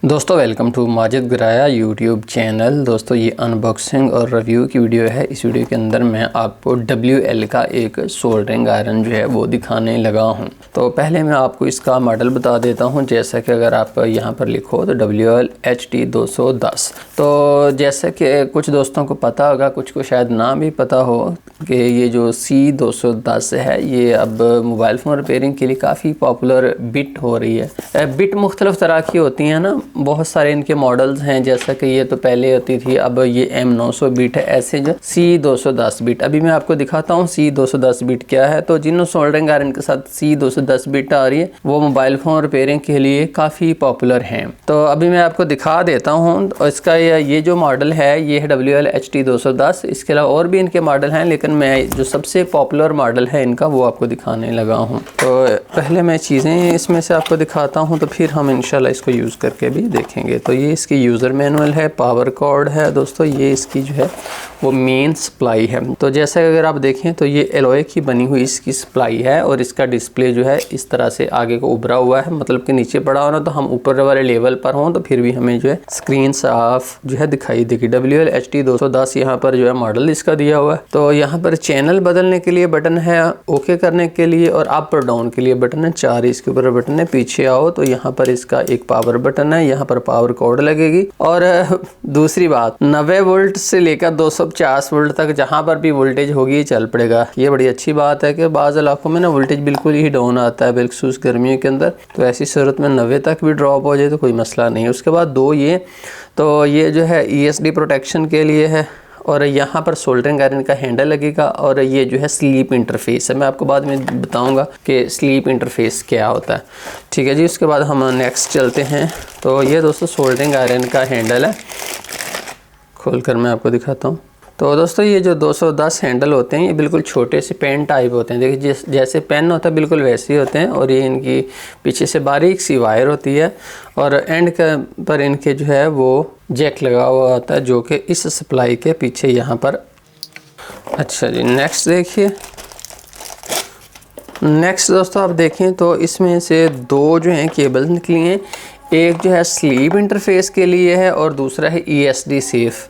दोस्तों welcome to Majid गिराया YouTube channel. दोस्तों ये अनबॉक्सिंग और रिव्यू की वीडियो है। इस वीडियो के अंदर मैं आपको WL का एक सोल्डरिंग आयरन जो है वो दिखाने लगा हूं। तो पहले मैं आपको इसका मॉडल बता देता हूं। जैसा कि अगर आप यहां पर लिखो तो WL HT 210। तो जैसा कि कुछ दोस्तों को पता होगा, कुछ को शायद ना भी पता हो कि ये जो C210 है ये अब मोबाइल फ़ोन रिपेयरिंग के लिए काफ़ी पॉपुलर बिट हो रही है। बिट मुख्तलिफ़ तरह की होती हैं ना, बहुत सारे इनके मॉडल्स हैं। जैसा कि ये तो पहले होती थी, अब ये M900 बिट है। ऐसे जो C210 बिट, अभी मैं आपको दिखाता हूँ C210 बिट क्या है। तो जिन सोल्डरिंग आयरन के साथ C210 बिट आ रही है वो मोबाइल फ़ोन रिपेयरिंग के लिए काफ़ी पॉपुलर हैं। तो अभी मैं आपको दिखा देता हूँ। और इसका ये जो मॉडल है ये है WL HT 210। इसके अलावा और भी इनके मॉडल हैं, लेकिन मैं जो सबसे पॉपुलर मॉडल है इनका वो आपको दिखाने लगा हूँ। तो पहले मैं चीज़ें इसमें से आपको दिखाता हूँ, तो फिर हम इंशाल्लाह इसको यूज़ करके भी देखेंगे। तो ये इसकी यूज़र मैनुअल है, पावर कॉर्ड है दोस्तों। ये इसकी जो है वो मेन सप्लाई है। तो जैसा अगर आप देखें तो ये एलॉय की बनी हुई इसकी सप्लाई है, और इसका डिस्प्ले जो है इस तरह से आगे को उभरा हुआ है, मतलब कि नीचे पड़ा हो ना तो हम ऊपर वाले लेवल पर हों तो फिर भी हमें जो है स्क्रीन साफ जो है दिखाई देगी। WL HT 210 यहाँ पर जो है मॉडल इसका दिया हुआ है। तो यहाँ पर चैनल बदलने के लिए बटन है, ओके करने के लिए और अप और डाउन के लिए बटन है, 4 इसके ऊपर बटन है। पीछे आओ तो यहाँ पर इसका एक पावर बटन है, यहाँ पर पावर कॉर्ड लगेगी। और दूसरी बात, 90 वोल्ट से लेकर 250 वोल्ट तक जहाँ पर भी वोल्टेज होगी चल पड़ेगा। ये बड़ी अच्छी बात है कि बाज़ इलाकों में ना वोल्टेज बिल्कुल ही डाउन आता है, बिलखसूस गर्मियों के अंदर। तो ऐसी सूरत में 90 तक भी ड्रॉप हो जाए तो कोई मसला नहीं है। उसके बाद दो ये जो है ESD प्रोटेक्शन के लिए है, और यहाँ पर सोल्डरिंग आयरन का हैंडल लगेगा। और ये जो है स्लीप इंटरफेस है, मैं आपको बाद में बताऊंगा कि स्लीप इंटरफेस क्या होता है। ठीक है जी। उसके बाद हम नेक्स्ट चलते हैं। तो ये दोस्तों सोल्डरिंग आयरन का हैंडल है, खोलकर मैं आपको दिखाता हूँ। तो दोस्तों ये जो 210 हैंडल होते हैं ये बिल्कुल छोटे से पेन टाइप होते हैं। देखिए जैसे पेन होता है बिल्कुल वैसे ही होते हैं। और ये इनकी पीछे से बारीक सी वायर होती है, और एंड पर इनके जो है वो जैक लगा हुआ होता है, जो कि इस सप्लाई के पीछे यहाँ पर। अच्छा जी, नेक्स्ट देखिए। नेक्स्ट दोस्तों आप देखें तो इसमें से दो जो हैं केबल निकली हैं। एक जो है स्लीप इंटरफेस के लिए है और दूसरा है ESD सेफ।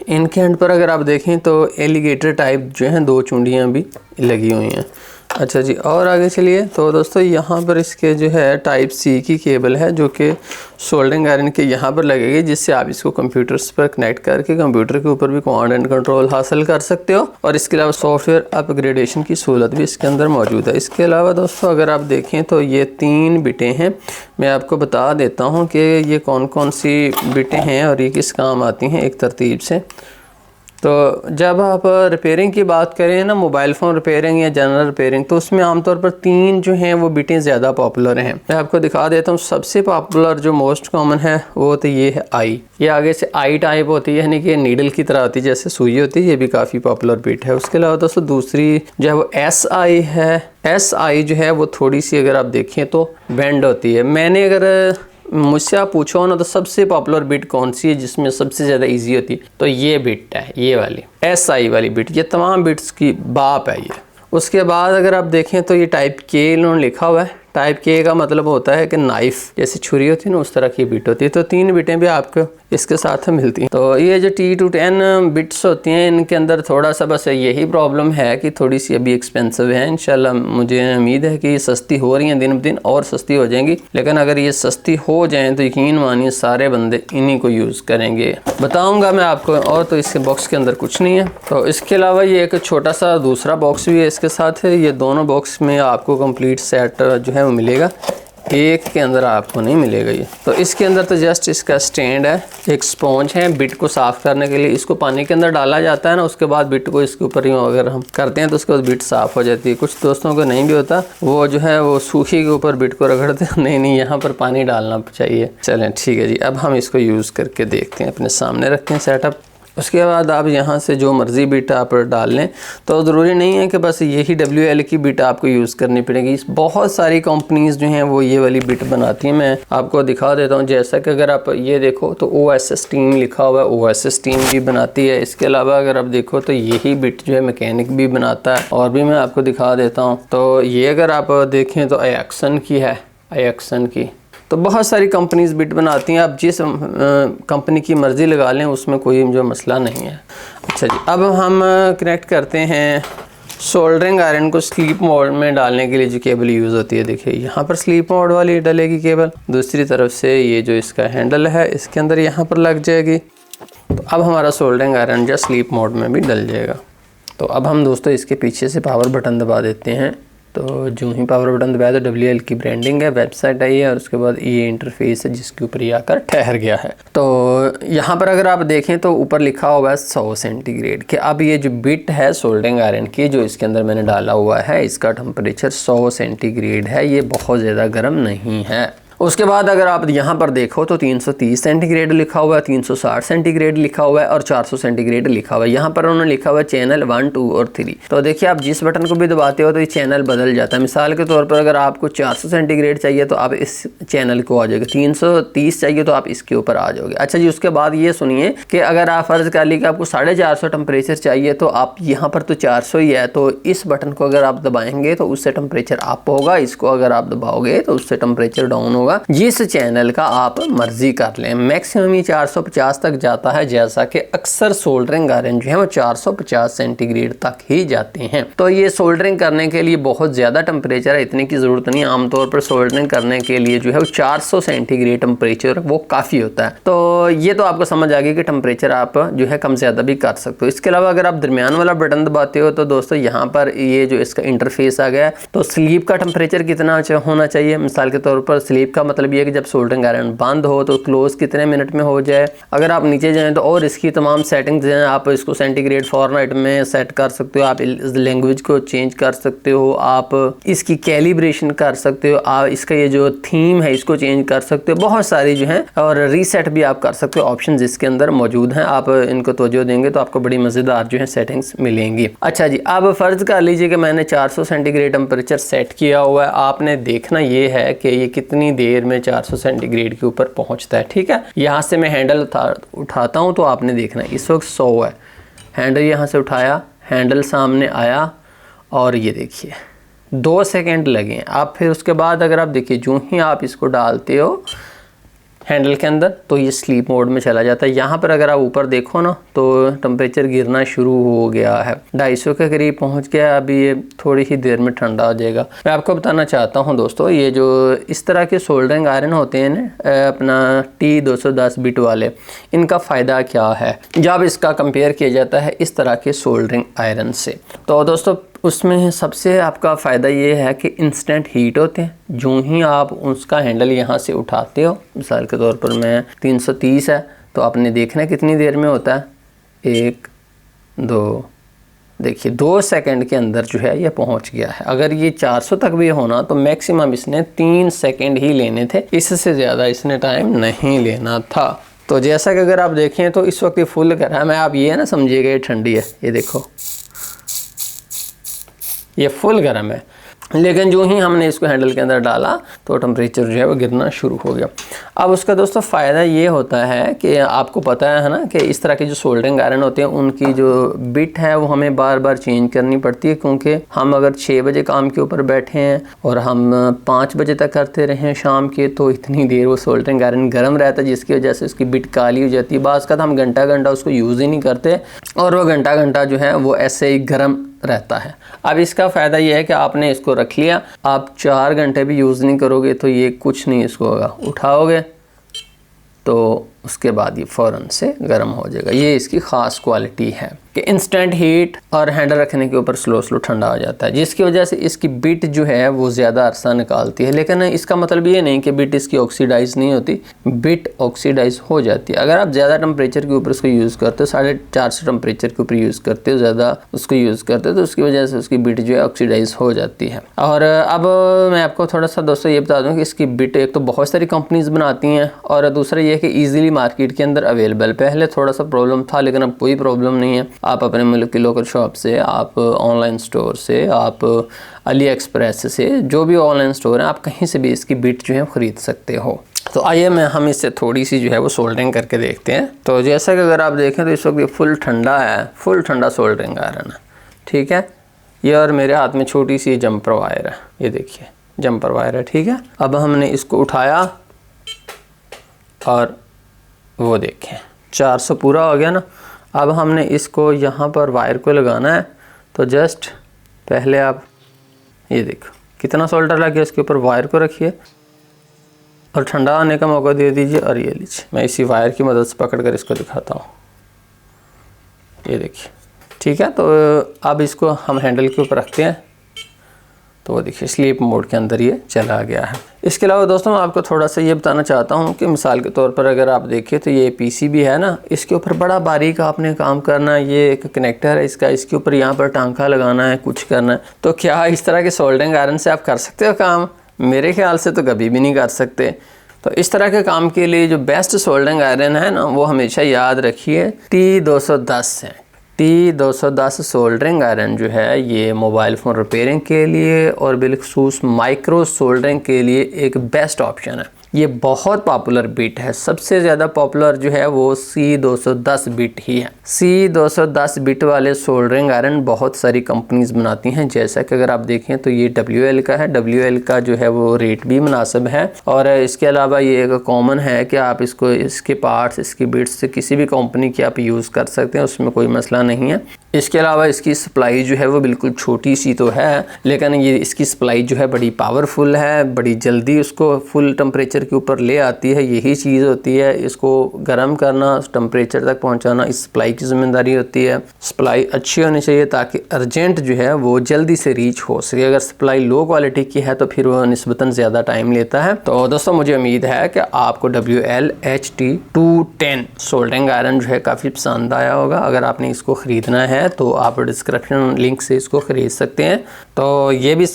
इनके एंड पर अगर आप देखें तो एलिगेटर टाइप जो हैं दो चुंडियाँ भी लगी हुई हैं। अच्छा जी, और आगे चलिए। तो दोस्तों यहाँ पर इसके जो है टाइप C की केबल है, जो कि सोल्डरिंग आयरन के यहाँ पर लगेगी, जिससे आप इसको कंप्यूटर्स पर कनेक्ट करके कंप्यूटर के ऊपर भी कमांड एंड कंट्रोल हासिल कर सकते हो। और इसके अलावा सॉफ्टवेयर अपग्रेडेशन की सहूलत भी इसके अंदर मौजूद है। इसके अलावा दोस्तों अगर आप देखें तो ये 3 बिटें हैं। मैं आपको बता देता हूँ कि ये कौन कौन सी बिटें हैं और ये किस काम आती हैं एक तरतीब से। तो जब आप रिपेयरिंग की बात करें ना, मोबाइल फ़ोन रिपेयरिंग या जनरल रिपेयरिंग, तो उसमें आमतौर पर 3 जो हैं वो बिटें ज़्यादा पॉपुलर हैं। मैं आपको दिखा देता हूँ। सबसे पॉपुलर जो मोस्ट कॉमन है वो तो ये है I। ये आगे से I टाइप होती है, यानी कि नीडल की तरह होती है, जैसे सुई होती है। ये भी काफ़ी पॉपुलर बिट है। उसके अलावा दोस्तों दूसरी जो है वो SI है। SI जो है वो थोड़ी सी अगर आप देखें तो बेंड होती है। मैंने अगर मुझसे आप पूछो ना तो सबसे पॉपुलर बिट कौन सी है जिसमें सबसे ज़्यादा इजी होती है, तो ये बिट है, ये वाली SI वाली बिट। ये तमाम बिट्स की बाप है ये। उसके बाद अगर आप देखें तो ये टाइप K इन्होंने लिखा हुआ है। टाइप K का मतलब होता है कि नाइफ, जैसे छुरी होती है ना उस तरह की बिट होती है। तो 3 बिटें भी आपको इसके साथ मिलती हैं। तो ये जो T to 10 बिट्स होती हैं इनके अंदर थोड़ा सा बस यही प्रॉब्लम है कि थोड़ी सी अभी एक्सपेंसिव है। इंशाल्लाह मुझे उम्मीद है कि ये सस्ती हो रही हैं, दिन ब दिन और सस्ती हो जाएंगी। लेकिन अगर ये सस्ती हो जाएँ तो यकीन मानिए सारे बंदे इन्हीं को यूज़ करेंगे। बताऊँगा मैं आपको। और तो इसके बॉक्स के अंदर कुछ नहीं है। तो इसके अलावा ये एक छोटा सा दूसरा बॉक्स भी है इसके साथ है। ये दोनों बॉक्स में आपको कंप्लीट सेट जो है वो मिलेगा, एक के अंदर आपको नहीं मिलेगा ये। तो इसके अंदर तो जस्ट इसका स्टैंड है, एक स्पॉन्ज है बिट को साफ़ करने के लिए। इसको पानी के अंदर डाला जाता है ना, उसके बाद बिट को इसके ऊपर ही अगर हम करते हैं तो उसके बाद बिट साफ़ हो जाती है। कुछ दोस्तों को नहीं भी होता, वो जो है वो सूखी के ऊपर बिट को रगड़ते हैं। नहीं, यहाँ पर पानी डालना चाहिए। चलें ठीक है जी, अब हम इसको यूज़ करके देखते हैं। अपने सामने रखते हैं सेटअप। उसके बाद आप यहाँ से जो मर्ज़ी बिट आप डाल लें। तो ज़रूरी नहीं है कि बस यही WL की बिट आपको यूज़ करनी पड़ेगी। बहुत सारी कंपनीज़ जो हैं वो ये वाली बिट बनाती हैं। मैं आपको दिखा देता हूँ। जैसा कि अगर आप ये देखो तो OSS टीम लिखा हुआ है, OSS टीम भी बनाती है। इसके अलावा अगर आप देखो तो यही बिट जो है मैकेनिक भी बनाता है, और भी मैं आपको दिखा देता हूँ। तो ये अगर आप देखें तो आयक्सन की है, आयक्सन की। तो बहुत सारी कंपनीज बिट बनाती हैं, आप जिस कंपनी की मर्ज़ी लगा लें, उसमें कोई जो मसला नहीं है। अच्छा जी, अब हम कनेक्ट करते हैं सोल्डरिंग आयरन को स्लीप मोड में डालने के लिए जो केबल यूज़ होती है। देखिए यहाँ पर स्लीप मोड वाली डलेगी केबल, दूसरी तरफ से ये जो इसका हैंडल है इसके अंदर यहाँ पर लग जाएगी। तो अब हमारा सोल्डरिंग आयरन जो स्लीप मोड में भी डल जाएगा। तो अब हम दोस्तों इसके पीछे से पावर बटन दबा देते हैं। तो जो ही पावर बटन दबाया तो WL की ब्रांडिंग है, वेबसाइट आई है और उसके बाद ये इंटरफेस है जिसके ऊपर ये आकर ठहर गया है। तो यहाँ पर अगर आप देखें तो ऊपर लिखा हुआ है 100 सेंटीग्रेड कि अब ये जो बिट है सोल्डरिंग आयरन की जो इसके अंदर मैंने डाला हुआ है इसका टेम्परेचर 100 सेंटीग्रेड है, ये बहुत ज़्यादा गर्म नहीं है। उसके बाद अगर आप यहाँ पर देखो तो 330 सेंटीग्रेड लिखा हुआ है, 360 सेंटीग्रेड लिखा हुआ है और 400 सेंटीग्रेड लिखा हुआ है। यहाँ पर उन्होंने लिखा हुआ है चैनल 1, 2 और 3। तो देखिए आप जिस बटन को भी दबाते हो तो ये चैनल बदल जाता है। मिसाल के तौर पर अगर आपको 400 सेंटीग्रेड चाहिए तो आप इस चैनल को आ जाओगे, 330 चाहिए तो आप इसके ऊपर आ जाओगे। अच्छा जी, उसके बाद ये सुनिए कि अगर आप फर्ज कर ली कि आपको 450 टेम्परेचर चाहिए तो आप यहाँ पर तो 400 ही है, तो इस बटन को अगर आप दबाएंगे तो उससे टेम्परेचर अप होगा, इसको अगर आप दबाओगे तो उससे टेम्परेचर डाउन होगा। जिस चैनल का आप मर्जी कर लें, मैक्सिमम ही 450 तक जाता है, जैसा कि अक्सर सोल्डरिंग आयरन जो है वो 450 सेंटीग्रेड तक ही जाते हैं। तो ये सोल्डरिंग करने के लिए बहुत ज़्यादा टेम्परेचर है, इतने की ज़रूरत नहीं। आमतौर पर सोल्डरिंग करने के लिए जो है वो 400 सेंटीग्रेड टेम्परेचर वो काफ़ी होता है। तो ये तो आपको समझ आ गई कि टेम्परेचर आप जो है कम ज़्यादा भी कर सकते हो। इसके अलावा अगर आप दरमियान वाला बटन दबाते हो तो दोस्तों यहाँ पर ये जो इसका इंटरफेस आ गया है, तो स्लीप का टेम्परेचर कितना होना चाहिए। मिसाल के तौर पर स्लीप का मतलब ये कि जब सोल्डरिंग आयरन बंद हो तो क्लोज कितने मिनट में हो जाए। अगर आप नीचे जाएं तो और इसकी तमाम सेटिंग्स हैं, आप इसको सेंटीग्रेड फॉर्मेट में सेट कर सकते हो, आप लैंग्वेज को चेंज कर सकते हो, आप इसकी कैलिब्रेशन कर सकते हो, आप इसका ये जो थीम है इसको चेंज कर सकते हो, बहुत सारी जो है, और रीसेट भी आप कर सकते हो। ऑप्शन इसके अंदर मौजूद हैं, आप इनको तवज्जो देंगे तो आपको बड़ी मज़ेदार जो है सेटिंग्स मिलेंगी। अच्छा जी, अब फ़र्ज़ कर लीजिए कि मैंने 400 सेंटीग्रेड टेम्परेचर सेट किया हुआ है। आपने देखना ये है कि ये कितनी देर में 400 सेंटीग्रेड के ऊपर पहुंचता है। ठीक है, यहाँ से मैं हैंडल उठाता हूँ तो आपने देखना इस वक्त 100 है। हैंडल यहाँ से उठाया, हैंडल सामने आया और ये देखिए 2 सेकेंड लगे। आप फिर उसके बाद अगर आप देखिए जो ही आप इसको डालते हो हैंडल के अंदर तो ये स्लीप मोड में चला जाता है। यहाँ पर अगर आप ऊपर देखो ना तो टेम्परेचर गिरना शुरू हो गया है, 250 के करीब पहुँच गया। अभी ये थोड़ी ही देर में ठंडा हो जाएगा। मैं आपको बताना चाहता हूँ दोस्तों, ये जो इस तरह के सोल्डरिंग आयरन होते हैं ना अपना T210 बिट वाले, इनका फ़ायदा क्या है जब इसका कंपेयर किया जाता है इस तरह के सोल्डरिंग आयरन से। तो दोस्तों उसमें सबसे आपका फ़ायदा ये है कि इंस्टेंट हीट होते हैं। जो ही आप उसका हैंडल यहाँ से उठाते हो, मिसाल के तौर पर मैं 330 है तो आपने देखना कितनी देर में होता है, 1, 2, देखिए 2 सेकंड के अंदर जो है ये पहुँच गया है। अगर ये 400 तक भी होना तो मैक्सिमम इसने 3 सेकंड ही लेने थे, इससे ज़्यादा इसने टाइम नहीं लेना था। तो जैसा कि अगर आप देखें तो इस वक्त ये फुल गर्म है, आप ये ना समझिएगा ये ठंडी है, ये देखो ये फुल गर्म है। लेकिन जो ही हमने इसको हैंडल के अंदर डाला तो टेम्परेचर जो है वो गिरना शुरू हो गया। अब उसका दोस्तों फ़ायदा ये होता है कि आपको पता है ना कि इस तरह के जो सोल्डरिंग आयरन होते हैं उनकी जो बिट है वो हमें बार बार चेंज करनी पड़ती है, क्योंकि हम अगर 6 बजे काम के ऊपर बैठे हैं और हम 5 बजे तक करते रहें शाम के, तो इतनी देर वो सोल्डरिंग आयरन गर्म रहता है जिसकी वजह से उसकी बिट काली हो जाती है। बाज़ का हम घंटा उसको यूज़ ही नहीं करते और वो घंटा जो है वो ऐसे ही गर्म रहता है। अब इसका फ़ायदा ये है कि आपने इसको रख लिया, आप 4 घंटे भी यूज़ नहीं करोगे तो ये कुछ नहीं इसको होगा, उठाओगे तो उसके बाद ये फ़ौरन से गर्म हो जाएगा। ये इसकी ख़ास क्वालिटी है कि इंस्टेंट हीट और हैंडल रखने के ऊपर स्लो ठंडा हो जाता है, जिसकी वजह से इसकी बिट जो है वो ज़्यादा अरसा निकालती है। लेकिन इसका मतलब ये नहीं कि बिट इसकी ऑक्सीडाइज़ नहीं होती, बिट ऑक्सीडाइज़ हो जाती है। अगर आप ज़्यादा टेम्परेचर के ऊपर उसको यूज़ करते हो, 450 टेम्परेचर के ऊपर यूज़ करते हो, ज़्यादा उसको यूज़ करते हो, तो उसकी वजह से उसकी बिट जो है ऑक्सीडाइज़ हो जाती है। और अब मैं आपको थोड़ा सा दोस्तों ये बता दूँ कि इसकी बिट एक तो बहुत सारी कंपनीज़ बनाती हैं और दूसरा ये कि ईज़िली मार्केट के अंदर अवेलेबल। पहले थोड़ा सा प्रॉब्लम था लेकिन अब कोई प्रॉब्लम नहीं है। आप अपने मुल्क की लोकल शॉप से, आप ऑनलाइन स्टोर से, आप अली एक्सप्रेस से, जो भी ऑनलाइन स्टोर है आप कहीं से भी इसकी बिट जो है ख़रीद सकते हो। तो आइए हम इससे थोड़ी सी जो है वो सोल्डरिंग करके देखते हैं। तो जैसा कि अगर आप देखें तो इस वक्त ये फुल ठंडा है, फुल ठंडा सोल्डरिंग आयरन है। ठीक है, ये और मेरे हाथ में छोटी सी जंपर वायर है, ये देखिए जंपर वायर है। ठीक है, अब हमने इसको उठाया और वो देखें 400 पूरा हो गया ना। अब हमने इसको यहाँ पर वायर को लगाना है, तो जस्ट पहले आप ये देखो कितना सोल्डर लग गया, इसके ऊपर वायर को रखिए और ठंडा होने का मौका दे दीजिए। और ये लीजिए, मैं इसी वायर की मदद से पकड़ कर इसको दिखाता हूँ, ये देखिए, ठीक है। तो अब इसको हम हैंडल के ऊपर रखते हैं, तो वो देखिए स्लीप मोड के अंदर ये चला गया है। इसके अलावा दोस्तों मैं आपको थोड़ा सा ये बताना चाहता हूँ कि मिसाल के तौर पर अगर आप देखिए तो ये पीसीबी है ना, इसके ऊपर बड़ा बारीक आपने काम करना है। ये एक कनेक्टर है इसका, इसके ऊपर यहाँ पर टांका लगाना है, कुछ करना है। तो क्या इस तरह के सोल्डरिंग आयरन से आप कर सकते हो काम? मेरे ख्याल से तो कभी भी नहीं कर सकते। तो इस तरह के काम के लिए जो बेस्ट सोल्डरिंग आयरन है ना, वो हमेशा याद रखिए T210 है। T210 सोल्डरिंग आयरन जो है ये मोबाइल फ़ोन रिपेयरिंग के लिए और बिलखसूस माइक्रो सोल्डरिंग के लिए एक बेस्ट ऑप्शन है। ये बहुत पॉपुलर बिट है, सबसे ज़्यादा पॉपुलर जो है वो C210 बिट ही है। C210 बिट वाले सोल्डरिंग आयरन बहुत सारी कंपनीज बनाती हैं, जैसा कि अगर आप देखें तो ये WL का है। WL का जो है वो रेट भी मुनासिब है, और इसके अलावा ये एक कॉमन है कि आप इसको इसके पार्ट्स, इसकी बिट्स से किसी भी कंपनी की आप यूज़ कर सकते हैं, उसमें कोई मसला नहीं है। इसके अलावा इसकी सप्लाई जो है वो बिल्कुल छोटी सी तो है, लेकिन ये इसकी सप्लाई जो है बड़ी पावरफुल है, बड़ी जल्दी उसको फुल टेम्परेचर के ऊपर ले आती है। यही चीज़ होती है, इसको गर्म करना, टेम्परेचर तक पहुंचाना इस सप्लाई की ज़िम्मेदारी होती है। सप्लाई अच्छी होनी चाहिए ताकि अर्जेंट जो है वो जल्दी से रीच हो सके। अगर सप्लाई लो क्वालिटी की है तो फिर वो निस्बतन ज़्यादा टाइम लेता है। तो दोस्तों मुझे उम्मीद है कि आपको WL-HT210 सोल्डरिंग आयरन जो है काफ़ी पसंद आया होगा। अगर आपने इसको ख़रीदना है तो आप डिस्क्रिप्शन लिंक से इसको ख़रीद सकते हैं। तो ये भी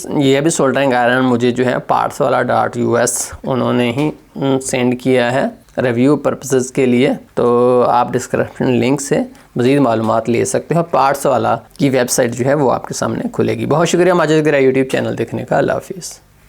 सोल्डरिंग आयरन मुझे जो है पार्ट्स वाला .US उन्होंने ही सेंड किया है रिव्यू पर्पसेस के लिए। तो आप डिस्क्रिप्शन लिंक से मज़ीद मालूमात ले सकते हो। पार्ट्स वाला की वेबसाइट जो है वो आपके सामने खुलेगी। बहुत शुक्रिया माजिद गिरा यूट्यूब चैनल देखने का। अल्लाह हाफिज़।